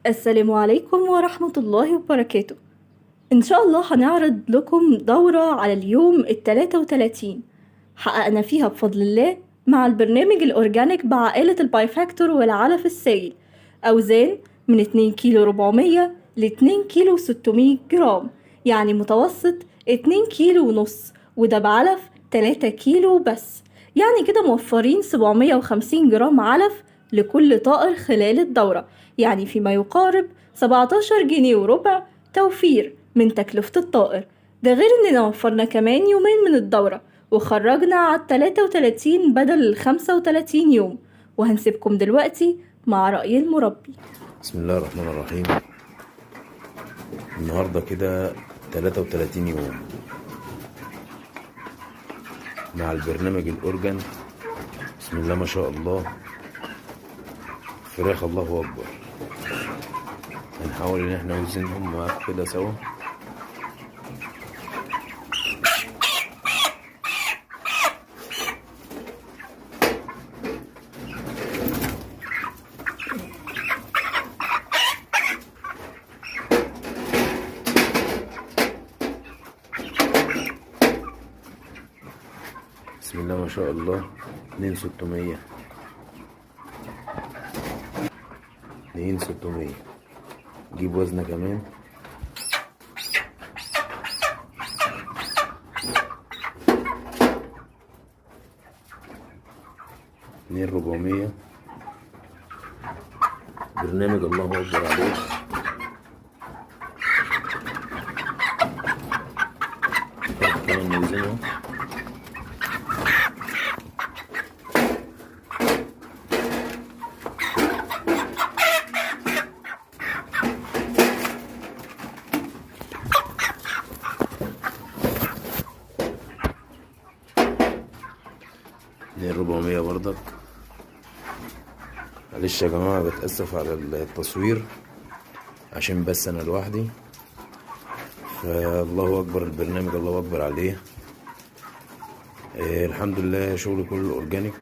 السلام عليكم ورحمة الله وبركاته. إن شاء الله هنعرض لكم دورة على اليوم ال33 حققنا فيها بفضل الله مع البرنامج الأورجانيك بعائلة البايفاكتور والعلف السائل أوزان من 2 كيلو 400 ل 2 كيلو 600 جرام، يعني متوسط 2 كيلو ونص، وده بعلف 3 كيلو بس، يعني كده موفرين 750 جرام علف لكل طائر خلال الدورة، يعني فيما يقارب 17 جنيه وربع توفير من تكلفة الطائر. ده غير إننا وفرنا كمان يومين من الدورة وخرجنا على 33 بدل 35 يوم. وهنسيبكم دلوقتي مع رأي المربي. بسم الله الرحمن الرحيم. النهاردة كده 33 يوم مع البرنامج الأورجان. بسم الله ما شاء الله، فراخ الله أكبر. هنحاول إن احنا نوزنهم معاكم كده سوا. بسم الله ما شاء الله، 2600 2600. نجيب وزنة كمان. اتنين 400. برنامج الله أكبر عليه. كمان نوزنه. اتنين 400 برضك. معلش يا جماعة، بتأسف على التصوير عشان بس أنا لوحدي. فالله أكبر، البرنامج الله أكبر عليه. الحمد لله، شغل كله أورجانيك.